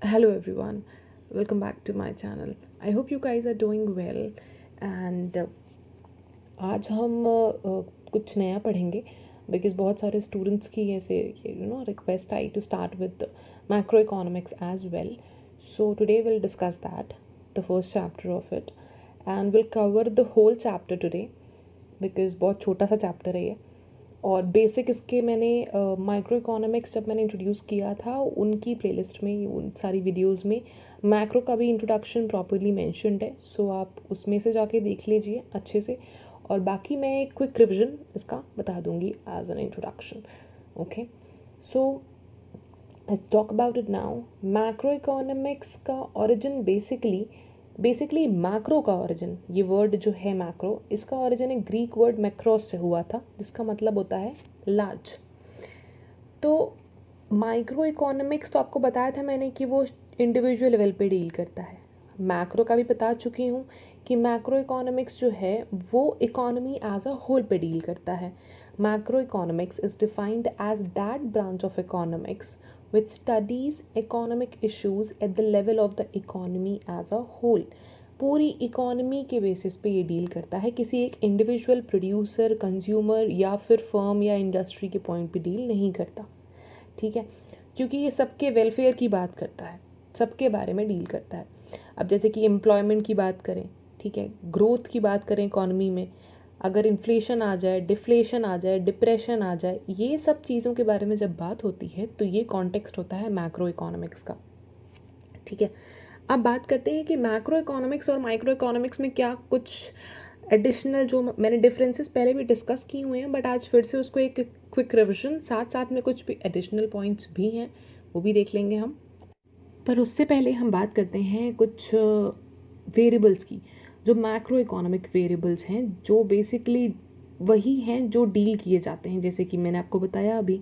Hello everyone, welcome back to my channel. I hope you guys are doing well and आज हम कुछ नया पढ़ेंगे बिकॉज बहुत सारे स्टूडेंट्स की ऐसे रिक्वेस्ट आई to start with macro economics as well. So today will discuss that the first chapter of it and will cover the whole chapter today because बहुत छोटा सा चैप्टर है ये. और बेसिक इसके मैंने माइक्रो इकोनॉमिक्स जब मैंने इंट्रोड्यूस किया था उनकी प्लेलिस्ट में उन सारी वीडियोस में मैक्रो का भी इंट्रोडक्शन प्रॉपरली मेंशन्ड है. सो आप उसमें से जाके देख लीजिए अच्छे से. और बाकी मैं एक क्विक रिविजन इसका बता दूंगी as an introduction. Okay, so let's talk about it now. Macro economics का ओरिजिन बेसिकली मैक्रो का ओरिजिन, ये वर्ड जो है मैक्रो, इसका ओरिजिन एक ग्रीक वर्ड मैक्रोस से हुआ था जिसका मतलब होता है लार्ज. तो माइक्रो इकोनॉमिक्स तो आपको बताया था मैंने कि वो इंडिविजुअल लेवल पे डील करता है. मैक्रो का भी बता चुकी हूँ कि मैक्रो इकोनॉमिक्स जो है वो इकोनॉमी एज अ होल पे डील करता है. Macro economics is defined as that branch of economics which studies economic issues at the level of the economy as a whole. पूरी इकोनॉमी के बेसिस पे ये डील करता है, किसी एक इंडिविजुअल प्रोड्यूसर, कंज्यूमर या फिर फर्म या इंडस्ट्री के पॉइंट पे डील नहीं करता. ठीक है, क्योंकि ये सबके वेलफेयर की बात करता है, सबके बारे में डील करता है. अब जैसे कि एम्प्लॉयमेंट की बात करें, ठीक है, ग्रोथ की बात करें इकोनॉमी में, अगर इन्फ्लेशन आ जाए, डिफ्लेशन आ जाए, डिप्रेशन आ जाए, ये सब चीज़ों के बारे में जब बात होती है तो ये कॉन्टेक्स्ट होता है मैक्रो इकोनॉमिक्स का. ठीक है, अब बात करते हैं कि मैक्रो इकोनॉमिक्स और माइक्रो इकोनॉमिक्स में क्या कुछ एडिशनल, जो मैंने डिफरेंसेस पहले भी डिस्कस किए हुए हैं बट आज फिर से उसको एक क्विक रिविजन, साथ साथ में कुछ भी एडिशनल पॉइंट्स भी हैं वो भी देख लेंगे हम. पर उससे पहले हम बात करते हैं कुछ वेरिएबल्स की, जो मैक्रो इकोनॉमिक वेरिएबल्स हैं, जो बेसिकली वही हैं जो डील किए जाते हैं. जैसे कि मैंने आपको बताया अभी,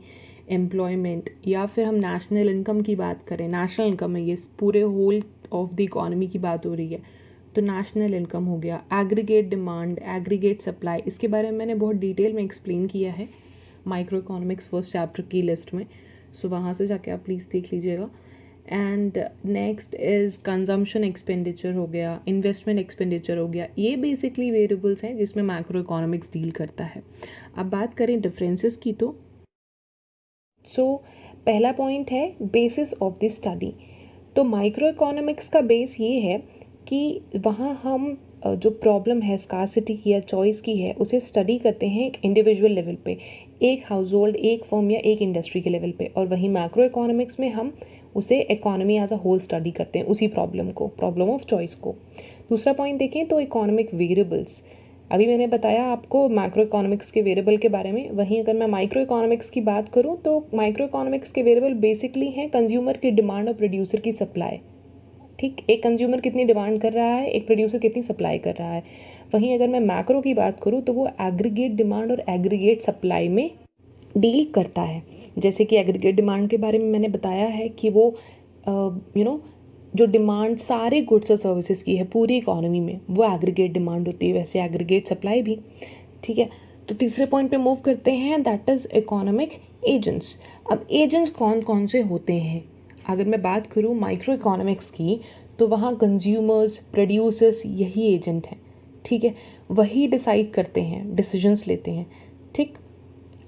एम्प्लॉयमेंट, या फिर हम नेशनल इनकम की बात करें, नेशनल इनकम है, ये पूरे होल ऑफ द इकोनॉमी की बात हो रही है, तो नेशनल इनकम हो गया. एग्रीगेट डिमांड, एग्रीगेट सप्लाई, इसके बारे में मैंने बहुत डिटेल में एक्सप्लेन किया है माइक्रो इकोनॉमिक्स फर्स्ट चैप्टर की लिस्ट में. सो वहाँ से जाके आप प्लीज़ देख लीजिएगा. And next is consumption expenditure हो गया, इन्वेस्टमेंट एक्सपेंडिचर हो गया. ये बेसिकली वेरिएबल्स हैं जिसमें मैक्रो इकोनॉमिक्स डील करता है. अब बात करें डिफरेंसेस की, तो पहला पॉइंट है बेसिस ऑफ द स्टडी. तो माइक्रो इकोनॉमिक्स का बेस ये है कि वहाँ हम जो प्रॉब्लम है स्कार्सिटी की या चॉइस की है उसे स्टडी करते हैं एक इंडिविजुअल लेवल पे, एक हाउस होल्ड, एक फर्म या एक इंडस्ट्री के लेवल पे. और वहीं मैक्रो इकोनॉमिक्स में हम उसे economy as a whole study करते हैं, उसी प्रॉब्लम को, प्रॉब्लम ऑफ चॉइस को. दूसरा पॉइंट देखें तो इकोनॉमिक वेरिएबल्स, अभी मैंने बताया आपको मैक्रो इकोनॉमिक्स के वेरिएबल के बारे में. वहीं अगर मैं माइक्रो इकोनॉमिक्स की बात करूं तो माइक्रो इकोनॉमिक्स के वेरिएबल बेसिकली हैं कंज्यूमर की डिमांड और प्रोड्यूसर की सप्लाई. ठीक, एक कंज्यूमर कितनी डिमांड कर रहा है, एक प्रोड्यूसर कितनी सप्लाई कर रहा है. वहीं अगर मैं मैक्रो की बात करूँ तो वो एग्रीगेट डिमांड और एग्रीगेट सप्लाई में डील करता है. जैसे कि एग्रीगेट डिमांड के बारे में मैंने बताया है कि वो जो डिमांड सारे गुड्स और सर्विसेज की है पूरी इकोनॉमी में, वो एग्रीगेट डिमांड होती है. वैसे एग्रीगेट सप्लाई भी. ठीक है, तो तीसरे पॉइंट पे मूव करते हैं, दैट इज़ इकोनॉमिक एजेंट्स. अब एजेंट्स कौन कौन से होते हैं, अगर मैं बात करूँ माइक्रो इकोनॉमिक्स की तो वहाँ कंज्यूमर्स, प्रोड्यूसर्स यही एजेंट हैं. ठीक है, वही डिसाइड करते हैं, डिसीजंस लेते हैं. ठीक,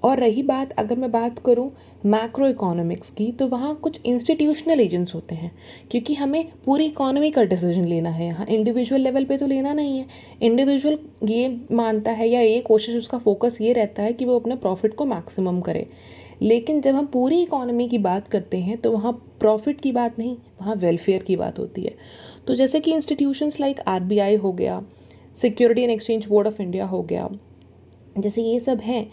और रही बात, अगर मैं बात करूँ मैक्रो इकोनॉमिक्स की, तो वहाँ कुछ इंस्टीट्यूशनल एजेंट्स होते हैं, क्योंकि हमें पूरी इकोनॉमी का डिसीजन लेना है. यहाँ इंडिविजुअल लेवल पे तो लेना नहीं है. इंडिविजुअल ये मानता है या ये कोशिश, उसका फोकस ये रहता है कि वो अपने प्रॉफिट को मैक्सिमम करे. लेकिन जब हम पूरी इकोनॉमी की बात करते हैं तो वहाँ प्रॉफिट की बात नहीं, वहाँ वेलफेयर की बात होती है. तो जैसे कि इंस्टीट्यूशंस लाइक आरबीआई हो गया, security and exchange board of India हो गया, जैसे ये सब हैं,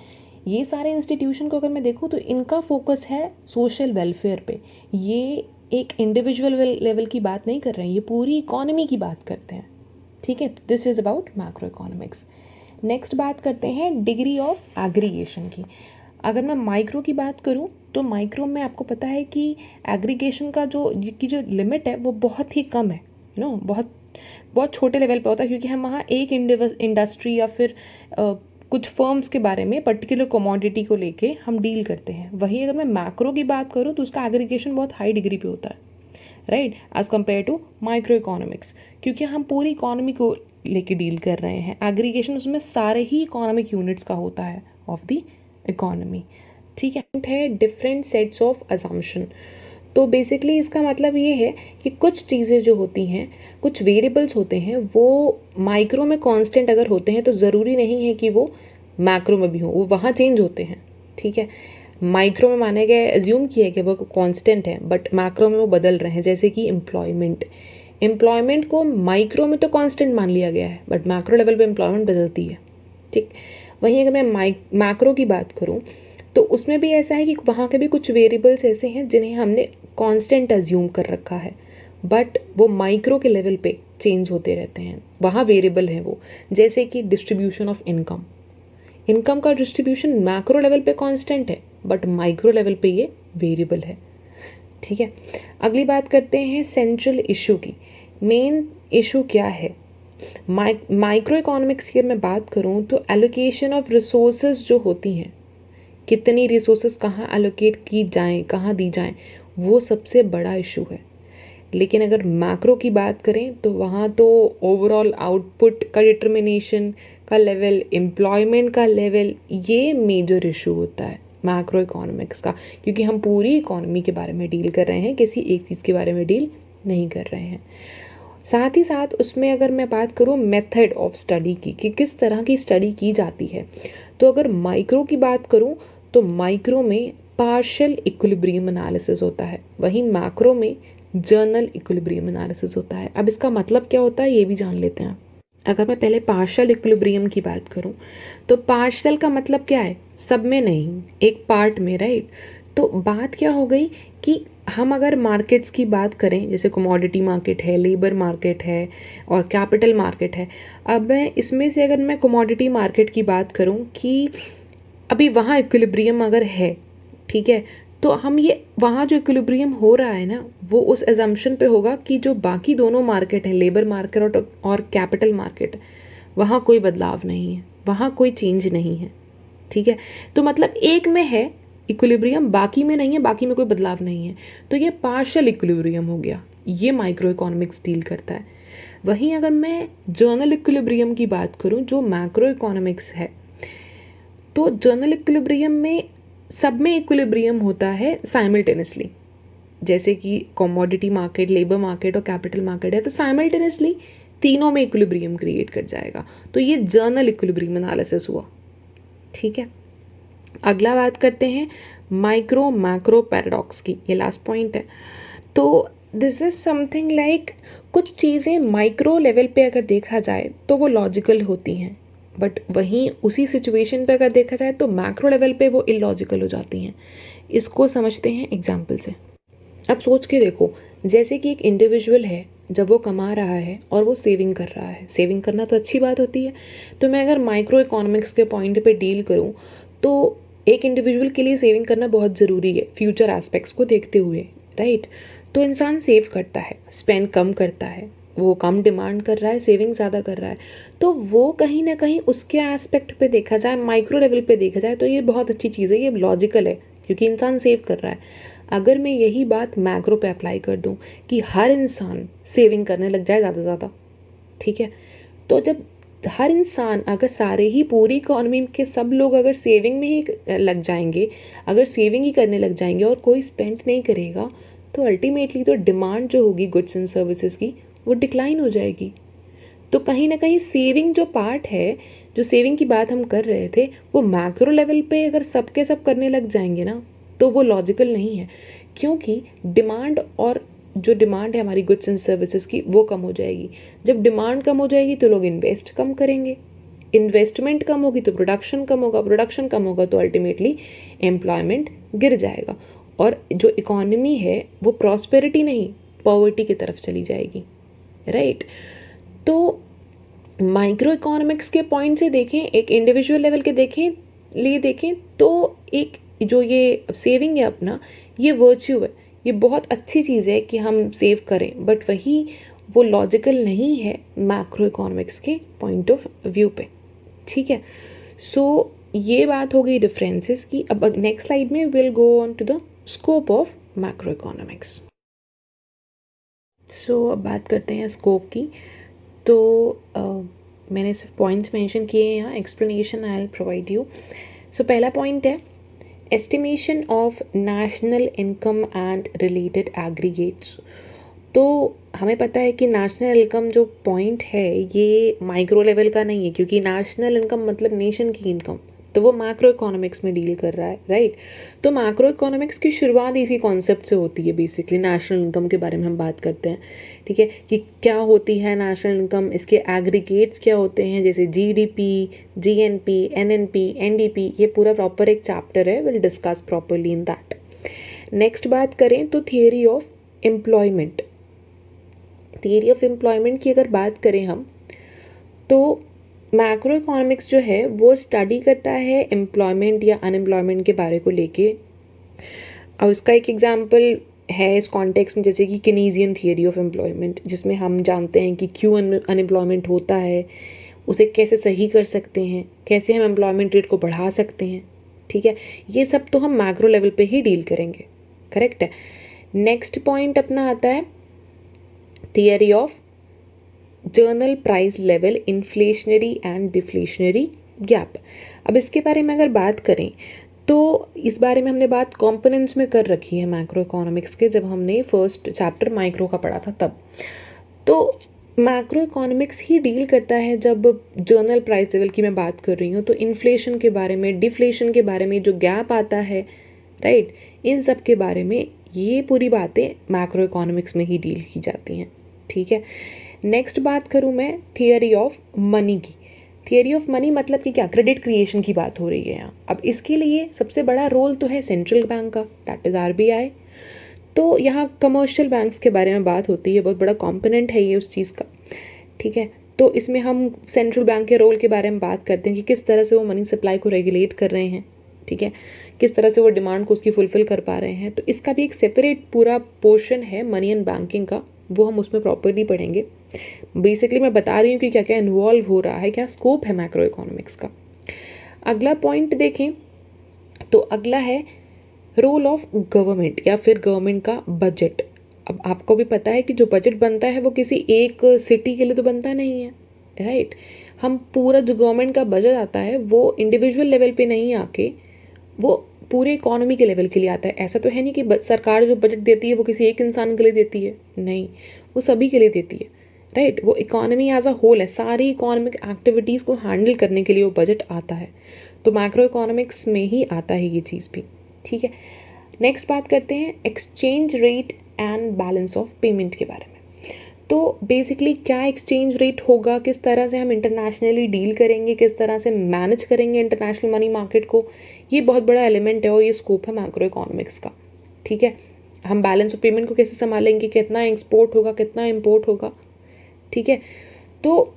ये सारे इंस्टीट्यूशन को अगर मैं देखूँ तो इनका फोकस है सोशल वेलफेयर पे. ये एक इंडिविजुअल लेवल की बात नहीं कर रहे हैं, ये पूरी इकोनॉमी की बात करते हैं. ठीक है, this is about macro economics. Next बात करते हैं डिग्री ऑफ एग्रीगेशन की. अगर मैं माइक्रो की बात करूँ तो माइक्रो में आपको पता है कि एग्रीगेशन का जो लिमिट है वो बहुत ही कम है. बहुत बहुत छोटे लेवल पे होता है, क्योंकि हम वहाँ एक इंडस्ट्री या फिर कुछ फर्म्स के बारे में, पर्टिकुलर कमोडिटी को लेके हम डील करते हैं. वहीं अगर मैं मैक्रो की बात करूँ तो उसका एग्रीगेशन बहुत हाई डिग्री पे होता है. Right, as compare to micro economics, क्योंकि हम पूरी इकोनॉमी को लेके डील कर रहे हैं। एग्रीगेशन उसमें सारे ही इकोनॉमिक यूनिट्स का होता है ऑफ द इकोनॉमी, ठीक है। डिफरेंट सेट्स ऑफ अजम्पशन, तो बेसिकली इसका मतलब ये है कि कुछ चीज़ें जो होती हैं, कुछ वेरिएबल्स होते हैं, वो माइक्रो में कांस्टेंट अगर होते हैं तो ज़रूरी नहीं है कि वो मैक्रो में भी हो, वो वहाँ चेंज होते हैं, ठीक है। माइक्रो में माने गए, एज्यूम किया कि वो कांस्टेंट है, बट मैक्रो में वो बदल रहे हैं। जैसे कि एम्प्लॉयमेंट को माइक्रो में तो कांस्टेंट मान लिया गया है, बट मैक्रो लेवल पे एम्प्लॉयमेंट बदलती है, ठीक। वहीं अगर मैं मैक्रो की बात करूँ तो उसमें भी ऐसा है कि वहाँ के भी कुछ वेरिएबल्स ऐसे हैं जिन्हें हमने कांस्टेंट अज्यूम कर रखा है, बट वो माइक्रो के लेवल पे चेंज होते रहते हैं, वहाँ वेरिएबल है वो। जैसे कि डिस्ट्रीब्यूशन ऑफ इनकम का डिस्ट्रीब्यूशन मैक्रो लेवल पे कांस्टेंट है, बट माइक्रो लेवल पे ये वेरिएबल है, ठीक है। अगली बात करते हैं सेंट्रल इशू की। मेन इशू क्या है माइक्रो इकोनॉमिक्स की? मैं बात करूँ तो एलोकेशन ऑफ रिसोर्सेज जो होती हैं, कितनी रिसोर्सेज कहाँ एलोकेट की जाएं, कहाँ दी जाएं, वो सबसे बड़ा इशू है। लेकिन अगर मैक्रो की बात करें तो वहाँ तो ओवरऑल आउटपुट का डिटर्मिनेशन का लेवल, एम्प्लॉयमेंट का लेवल, ये मेजर इशू होता है मैक्रो इकोनॉमिक्स का, क्योंकि हम पूरी इकोनॉमी के बारे में डील कर रहे हैं, किसी एक चीज़ के बारे में डील नहीं कर रहे हैं। साथ ही साथ उसमें अगर मैं बात करूँ मेथड ऑफ स्टडी की, कि किस तरह की स्टडी की जाती है, तो अगर माइक्रो की बात करूँ तो माइक्रो में पार्शियल इक्विलिब्रियम एनालिसिस होता है, वहीं मैक्रो में जर्नल इक्विलिब्रियम एनालिसिस होता है। अब इसका मतलब क्या होता है ये भी जान लेते हैं। अगर मैं पहले पार्शियल इक्विलिब्रियम की बात करूं तो पार्शियल का मतलब क्या है? सब में नहीं, एक पार्ट में, राइट। तो बात क्या हो गई कि हम अगर मार्केट्स की बात करें, जैसे कमोडिटी मार्केट है, लेबर मार्केट है और कैपिटल मार्केट है। अब मैं इसमें से अगर मैं कमोडिटी मार्केट की बात करूं कि अभी वहाँ इक्विलिब्रियम अगर है, ठीक है, तो हम ये वहाँ जो इक्विलिब्रियम हो रहा है ना, वो उस एजम्पशन पे होगा कि जो बाकी दोनों मार्केट हैं, लेबर मार्केट और कैपिटल मार्केट, वहाँ कोई बदलाव नहीं है, वहाँ कोई चेंज नहीं है, ठीक है। तो मतलब एक में है इक्विलिब्रियम, बाकी में नहीं है, बाकी में कोई बदलाव नहीं है, तो ये पार्शियल इक्विलिब्रियम हो गया। ये माइक्रो इकोनॉमिक्स डील करता है। वहीं अगर मैं जर्नल इक्विलिब्रियम की बात करूँ जो मैक्रो इकोनॉमिक्स है, तो जर्नल इक्विलिब्रियम में सब में इक्विलिब्रियम होता है साइमल्टेनियसली। जैसे कि कमोडिटी मार्केट, लेबर मार्केट और कैपिटल मार्केट है, तो साइमल्टेनियसली तीनों में इक्विलिब्रियम क्रिएट कर जाएगा। तो ये जर्नल इक्विलिब्रियम एनालिसिस हुआ, ठीक है। अगला बात करते हैं माइक्रो मैक्रो पैराडॉक्स की, ये लास्ट पॉइंट है। तो दिस इज समथिंग लाइक कुछ चीज़ें माइक्रो लेवल पे अगर देखा जाए तो वो लॉजिकल होती हैं, बट वहीं उसी सिचुएशन पे अगर देखा जाए तो मैक्रो लेवल पे वो इलॉजिकल हो जाती हैं। इसको समझते हैं एग्जाम्पल से। अब सोच के देखो, जैसे कि एक इंडिविजुअल है, जब वो कमा रहा है और वो सेविंग कर रहा है, सेविंग करना तो अच्छी बात होती है। तो मैं अगर माइक्रो इकोनॉमिक्स के पॉइंट पे डील करूँ तो एक इंडिविजुअल के लिए सेविंग करना बहुत ज़रूरी है फ्यूचर एस्पेक्ट्स को देखते हुए, राइट। तो इंसान सेव करता है, स्पेंड कम करता है, वो कम डिमांड कर रहा है, सेविंग ज़्यादा कर रहा है, तो वो कहीं ना कहीं उसके एस्पेक्ट पे देखा जाए, माइक्रो लेवल पे देखा जाए तो ये बहुत अच्छी चीज़ है, ये लॉजिकल है क्योंकि इंसान सेव कर रहा है। अगर मैं यही बात मैक्रो पे अप्लाई कर दूं कि हर इंसान सेविंग करने लग जाए ज़्यादा ज़्यादा, ठीक है, तो जब हर इंसान, अगर सारे ही पूरी इकोनॉमी के सब लोग अगर सेविंग में ही लग जाएंगे, अगर सेविंग ही करने लग जाएंगे और कोई स्पेंड नहीं करेगा, तो अल्टीमेटली तो डिमांड जो होगी गुड्स एंड सर्विसेज की वो डिक्लाइन हो जाएगी। तो कहीं ना कहीं सेविंग जो पार्ट है, जो सेविंग की बात हम कर रहे थे, वो मैक्रो लेवल पे अगर सब के सब करने लग जाएंगे ना, तो वो लॉजिकल नहीं है, क्योंकि डिमांड, और जो डिमांड है हमारी गुड्स एंड सर्विसेज की, वो कम हो जाएगी। जब डिमांड कम हो जाएगी तो लोग इन्वेस्ट कम करेंगे, इन्वेस्टमेंट कम होगी तो प्रोडक्शन कम होगा, प्रोडक्शन कम होगा तो अल्टीमेटली एम्प्लॉयमेंट गिर जाएगा, और जो इकोनॉमी है वो प्रॉस्पेरिटी नहीं पॉवर्टी की तरफ चली जाएगी, राइट। तो माइक्रो इकोनॉमिक्स के पॉइंट से देखें, एक इंडिविजुअल लेवल के लिए देखें तो एक जो ये सेविंग है अपना, ये वर्च्यू है, ये बहुत अच्छी चीज़ है कि हम सेव करें, बट वही वो लॉजिकल नहीं है मैक्रो इकोनॉमिक्स के पॉइंट ऑफ व्यू पे, ठीक है। सो ये बात हो गई डिफरेंसेस की। अब नेक्स्ट स्लाइड में will go on to the scope of macro economics. So अब बात करते हैं स्कोप की। तो मैंने सिर्फ पॉइंट्स मेंशन किए हैं यहाँ, explanation I will provide you. So पहला पॉइंट है estimation of national income and related aggregates. तो हमें पता है कि नेशनल इनकम जो पॉइंट है ये माइक्रो लेवल का नहीं है, क्योंकि नेशनल इनकम मतलब नेशन की इनकम, तो वो मैक्रो इकोनॉमिक्स में डील कर रहा है, राइट। तो मैक्रो इकोनॉमिक्स की शुरुआत इसी कॉन्सेप्ट से होती है। बेसिकली नेशनल इनकम के बारे में हम बात करते हैं, ठीक है, कि क्या होती है नेशनल इनकम, इसके एग्रीगेट्स क्या होते हैं, जैसे जीडीपी, जीएनपी, एनएनपी, एनडीपी, ये पूरा प्रॉपर एक चैप्टर है, will discuss properly in that. Next बात करें तो theory of employment. Theory of employment की अगर बात करें हम, तो मैक्रो इकोनॉमिक्स जो है वो स्टडी करता है एम्प्लॉयमेंट या अनएम्प्लॉयमेंट के बारे को लेके। अब उसका एक एग्जांपल है इस कॉन्टेक्स्ट में, जैसे कि केनीजियन थियरी ऑफ एम्प्लॉयमेंट, जिसमें हम जानते हैं कि क्यों अनएम्प्लॉयमेंट होता है, उसे कैसे सही कर सकते हैं, कैसे हम एम्प्लॉयमेंट रेट को बढ़ा सकते हैं, ठीक है। ये सब तो हम मैक्रो लेवल पे ही डील करेंगे, करेक्ट है। नेक्स्ट पॉइंट अपना आता है theory of journal price level, inflationary and deflationary gap. अब इसके बारे में अगर बात करें तो इस बारे में हमने बात कंपोनेंट्स में कर रखी है मैक्रो इकोनॉमिक्स के, जब हमने फर्स्ट चैप्टर माइक्रो का पढ़ा था तब। तो मैक्रो इकोनॉमिक्स ही डील करता है, जब जर्नल प्राइस लेवल की मैं बात कर रही हूँ तो इन्फ्लेशन के बारे में, डिफ्लेशन के बारे में, जो गैप आता है, राइट, इन सब के बारे में ये पूरी बातें मैक्रो इकोनॉमिक्स में ही डील की जाती हैं, ठीक है। नेक्स्ट बात करूँ मैं थियरी ऑफ मनी की। थियरी ऑफ मनी मतलब कि क्या, क्रेडिट क्रिएशन की बात हो रही है यहाँ। अब इसके लिए सबसे बड़ा रोल तो है सेंट्रल बैंक का, दैट इज़ आरबीआई। तो यहाँ कमर्शियल बैंक्स के बारे में बात होती है, बहुत बड़ा कंपोनेंट है ये उस चीज़ का, ठीक है। तो इसमें हम सेंट्रल बैंक के रोल के बारे में बात करते हैं कि किस तरह से वो मनी सप्लाई को रेगुलेट कर रहे हैं, ठीक है, किस तरह से वो डिमांड को उसकी फुलफिल कर पा रहे हैं। तो इसका भी एक सेपरेट पूरा पोर्शन है मनी एंड बैंकिंग का, वो हम उसमें प्रॉपरली पढ़ेंगे। बेसिकली मैं बता रही हूँ कि क्या क्या इन्वॉल्व हो रहा है, क्या स्कोप है मैक्रो इकोनॉमिक्स का। अगला पॉइंट देखें तो अगला है रोल ऑफ गवर्नमेंट या फिर गवर्नमेंट का बजट। अब आपको भी पता है कि जो बजट बनता है वो किसी एक सिटी के लिए तो बनता नहीं है, राइट। हम पूरा जो गवर्नमेंट का बजट आता है वो इंडिविजुअल लेवल पे नहीं आके वो पूरे इकोनॉमी के लेवल के लिए आता है। ऐसा तो है नहीं कि सरकार जो बजट देती है वो किसी एक इंसान के लिए देती है, नहीं, वो सभी के लिए देती है, राइट। वो इकोनॉमी एज अ होल है, सारी इकोनॉमिक एक्टिविटीज़ को हैंडल करने के लिए वो बजट आता है। तो मैक्रो इकोनॉमिक्स में ही आता है ये चीज़ भी, ठीक है। नेक्स्ट बात करते हैं exchange rate and balance of payment के बारे में। तो बेसिकली क्या एक्सचेंज रेट होगा, किस तरह से हम इंटरनेशनली डील करेंगे, किस तरह से मैनेज करेंगे इंटरनेशनल मनी मार्केट को, ये बहुत बड़ा एलिमेंट है और ये स्कोप है मैक्रो इकोनॉमिक्स का, ठीक है। हम बैलेंस ऑफ पेमेंट को कैसे संभालेंगे, कितना एक्सपोर्ट होगा, कितना इम्पोर्ट होगा, ठीक है। तो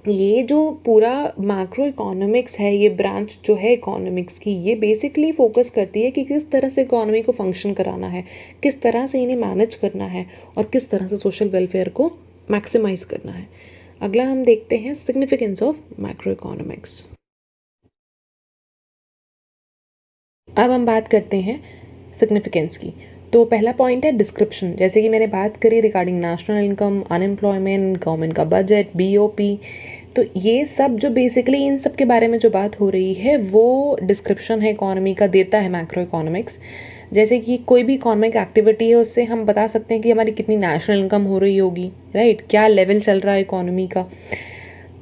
ये जो पूरा मैक्रो इकोनॉमिक्स है, ये ब्रांच जो है इकोनॉमिक्स की, ये बेसिकली फोकस करती है कि किस तरह से इकोनॉमी को फंक्शन कराना है, किस तरह से इन्हें मैनेज करना है और किस तरह से सोशल वेलफेयर को मैक्सिमाइज करना है। अगला हम देखते हैं सिग्निफिकेंस ऑफ मैक्रो इकोनॉमिक्स। अब हम बात करते हैं सिग्निफिकेंस की। तो पहला पॉइंट है डिस्क्रिप्शन, जैसे कि मैंने बात करी regarding national income, unemployment, government का बजट, बीओपी। तो ये सब जो बेसिकली इन सब के बारे में जो बात हो रही है वो डिस्क्रिप्शन है इकोनॉमी का, देता है मैक्रो इकोनॉमिक्स। जैसे कि कोई भी इकोनॉमिक एक्टिविटी है उससे हम बता सकते हैं कि हमारी कितनी नेशनल इनकम हो रही होगी, राइट, क्या लेवल चल रहा है इकोनॉमी का,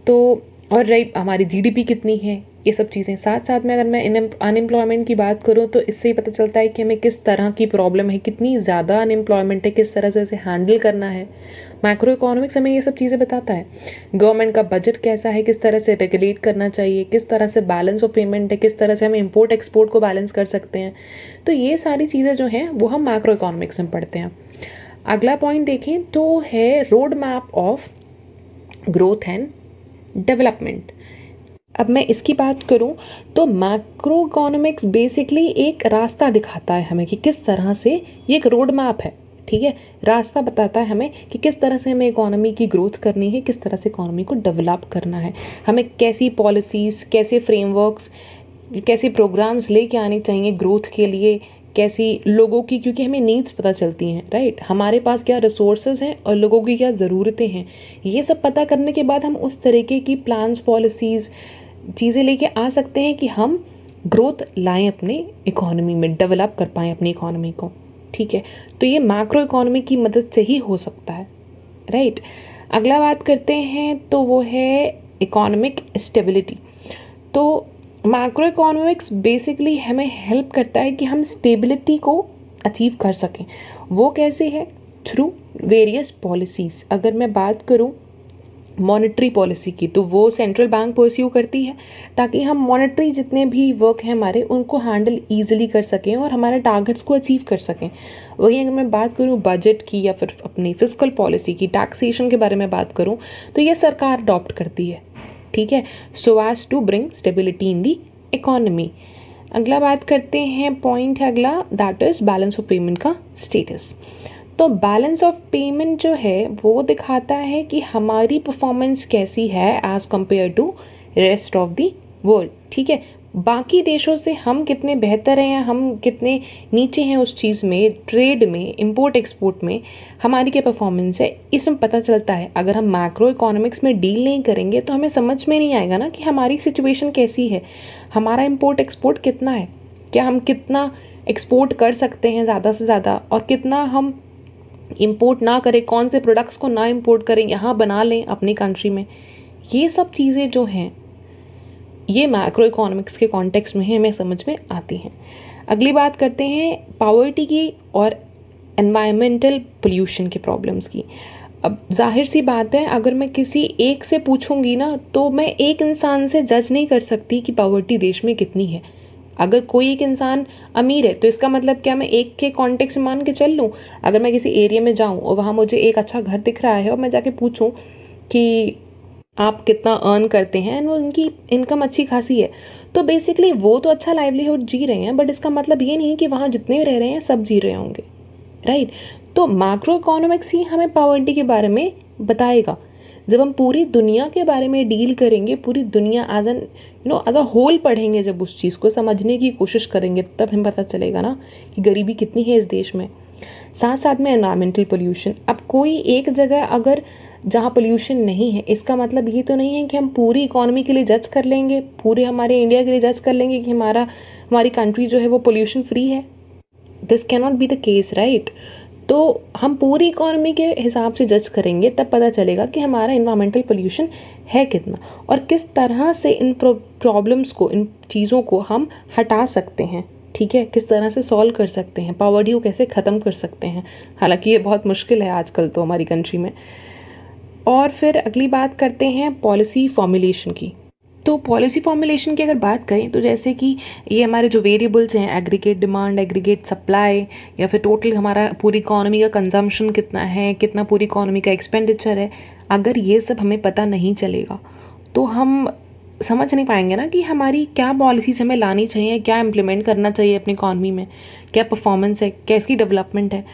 तो और रही हमारी जीडीपी कितनी है, ये सब चीज़ें। साथ साथ में अगर मैं अनएम्प्लॉयमेंट की बात करूँ तो इससे ही पता चलता है कि हमें किस तरह की प्रॉब्लम है, कितनी ज़्यादा अनएम्प्लॉयमेंट है, किस तरह से इसे हैंडल करना है। मैक्रो इकोनॉमिक्स हमें ये सब चीज़ें बताता है। गवर्नमेंट का बजट कैसा है, किस तरह से रेगुलेट करना चाहिए, किस तरह से बैलेंस ऑफ पेमेंट है, किस तरह से हम इम्पोर्ट एक्सपोर्ट को बैलेंस कर सकते हैं। तो ये सारी चीज़ें जो हैं वो हम मैक्रो इकोनॉमिक्स में पढ़ते हैं। अगला पॉइंट देखें तो है road map of growth and development. अब मैं इसकी बात करूं तो मैक्रो इकोनॉमिक्स बेसिकली एक रास्ता दिखाता है हमें कि किस तरह से, ये एक रोड मैप है, ठीक है, रास्ता बताता है हमें कि किस तरह से हमें इकोनॉमी की ग्रोथ करनी है, किस तरह से इकोनॉमी को डेवलप करना है, हमें कैसी पॉलिसीज़, कैसे फ्रेमवर्क्स, कैसे प्रोग्राम्स लेके आने चाहिए ग्रोथ के लिए, कैसी लोगों की, क्योंकि हमें नीड्स पता चलती हैं, राइट, हमारे पास क्या रिसोर्सेज हैं और लोगों की क्या ज़रूरतें हैं। ये सब पता करने के बाद हम उस तरीके की प्लान्स, पॉलिसीज़, चीज़ें लेके आ सकते हैं कि हम ग्रोथ लाएं अपने इकोनॉमी में, डेवलप कर पाएँ अपनी इकोनॉमी को। ठीक है, तो ये मैक्रो इकोनॉमी की मदद से ही हो सकता है, राइट। अगला बात करते हैं तो वो है इकोनॉमिक स्टेबिलिटी। तो मैक्रो इकोनॉमिक्स बेसिकली हमें हेल्प करता है कि हम स्टेबिलिटी को अचीव कर सकें। वो कैसे है? Through various policies. अगर मैं बात करूं मॉनेटरी पॉलिसी की, तो वो सेंट्रल बैंक परस्यू करती है ताकि हम मॉनेटरी जितने भी वर्क हैं हमारे, उनको हैंडल ईजिली कर सकें और हमारे टारगेट्स को अचीव कर सकें। वहीं अगर मैं बात करूं बजट की या फिर अपनी फिस्कल पॉलिसी की, टैक्सेशन के बारे में बात करूं, तो ये सरकार अडॉप्ट करती है, ठीक है, so as to bring stability in the economy. अगला बात करते हैं, पॉइंट है अगला, that is balance of payment का स्टेटस। तो बैलेंस ऑफ पेमेंट जो है वो दिखाता है कि हमारी परफॉर्मेंस कैसी है as compare to rest of the world, ठीक है। बाकी देशों से हम कितने बेहतर हैं या हम कितने नीचे हैं उस चीज़ में, ट्रेड में, इंपोर्ट एक्सपोर्ट में हमारी क्या परफॉर्मेंस है, इसमें पता चलता है। अगर हम मैक्रो इकोनॉमिक्स में डील नहीं करेंगे तो हमें समझ में नहीं आएगा ना कि हमारी सिचुएशन कैसी है, हमारा इंपोर्ट एक्सपोर्ट कितना है, क्या हम कितना एक्सपोर्ट कर सकते हैं ज़्यादा से ज़्यादा, और कितना हम इंपोर्ट ना करें, कौन से प्रोडक्ट्स को ना इंपोर्ट करें, यहाँ बना लें अपनी कंट्री में। ये सब चीज़ें जो हैं ये मैक्रो इकोनॉमिक्स के कॉन्टेक्स्ट में ही हमें समझ में आती हैं। अगली बात करते हैं पॉवर्टी की और एनवायरमेंटल पोल्यूशन के प्रॉब्लम्स की। अब जाहिर सी बात है, अगर मैं किसी एक से पूछूंगी ना, तो मैं एक इंसान से जज नहीं कर सकती कि पॉवर्टी देश में कितनी है। अगर कोई एक इंसान अमीर है तो इसका मतलब क्या मैं एक के कॉन्टेक्स्ट में मान के चल लूँ? अगर मैं किसी एरिया में जाऊँ और वहाँ मुझे एक अच्छा घर दिख रहा है और मैं जाके पूछूँ कि आप कितना अर्न करते हैं, एंड उनकी इनकम अच्छी खासी है, तो बेसिकली वो तो अच्छा लाइवलीहुड जी रहे हैं, बट इसका मतलब ये नहीं कि वहाँ जितने रह रहे हैं सब जी रहे होंगे, राइट। तो मैक्रो इकोनॉमिक्स ही हमें पॉवर्टी के बारे में बताएगा। जब हम पूरी दुनिया के बारे में डील करेंगे, पूरी दुनिया as an as a whole पढ़ेंगे, जब उस चीज़ को समझने की कोशिश करेंगे, तब हमें पता चलेगा ना कि गरीबी कितनी है इस देश में। साथ साथ में एनवायरमेंटल पोल्यूशन। अब कोई एक जगह अगर जहाँ पोल्यूशन नहीं है, इसका मतलब ये तो नहीं है कि हम पूरी इकोनॉमी के लिए जज कर लेंगे, पूरे हमारे इंडिया के लिए जज कर लेंगे कि हमारी कंट्री जो है वो पोल्यूशन फ्री है। This can not be the case, right. तो हम पूरी इकोनॉमी के हिसाब से जज करेंगे, तब पता चलेगा कि हमारा इन्वायरमेंटल पोल्यूशन है कितना और किस तरह से इन प्रॉब्लम्स को, इन चीज़ों को हम हटा सकते हैं, ठीक है, किस तरह से सॉल्व कर सकते हैं, पॉवर्टी को कैसे ख़त्म कर सकते हैं। हालांकि ये बहुत मुश्किल है आजकल तो हमारी कंट्री में। और फिर अगली बात करते हैं पॉलिसी फॉर्मुलेशन की। तो पॉलिसी फॉर्मुलेशन की अगर बात करें तो जैसे कि ये हमारे जो वेरिएबल्स हैं, एग्रीगेट डिमांड, एग्रीगेट सप्लाई, या फिर टोटल हमारा पूरी इकोनॉमी का कंजम्पशन कितना है, कितना पूरी इकोनॉमी का एक्सपेंडिचर है, अगर ये सब हमें पता नहीं चलेगा तो हम समझ नहीं पाएंगे ना कि हमारी क्या पॉलिसीज हमें लानी चाहिए, क्या इम्प्लीमेंट करना चाहिए अपनी इकोनॉमी में, क्या परफॉर्मेंस है, कैसी डेवलपमेंट है।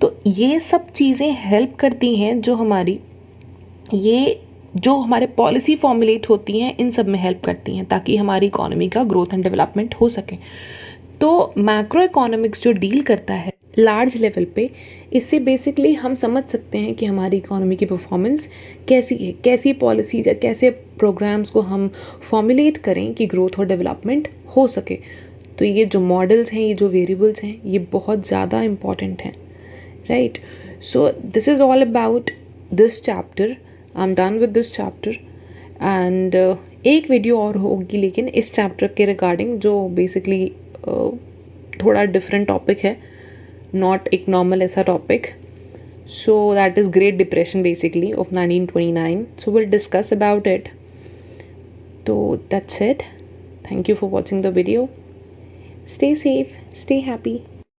तो ये सब चीज़ें हेल्प करती हैं, जो हमारे पॉलिसी फॉर्मुलेट होती हैं, इन सब में हेल्प करती हैं ताकि हमारी इकोनॉमी का ग्रोथ एंड डेवलपमेंट हो सके। तो मैक्रो इकोनॉमिक्स जो डील करता है लार्ज लेवल पे, इससे बेसिकली हम समझ सकते हैं कि हमारी इकोनॉमी की परफॉर्मेंस कैसी है, कैसी पॉलिसीज या कैसे प्रोग्राम्स को हम फॉर्मुलेट करें कि ग्रोथ और डेवलपमेंट हो सके। तो ये जो मॉडल्स हैं, ये जो वेरिएबल्स हैं, ये बहुत ज़्यादा इम्पॉर्टेंट हैं, right. So this is all about this chapter. I am done with this chapter and एक वीडियो और होगी लेकिन इस चैप्टर के रिगार्डिंग, जो बेसिकली थोड़ा डिफरेंट टॉपिक है, नॉट एक नॉर्मल ऐसा topic. So that is great depression basically of 1929. So will discuss about it. तो that's it. Thank you for watching the video. Stay safe, stay happy.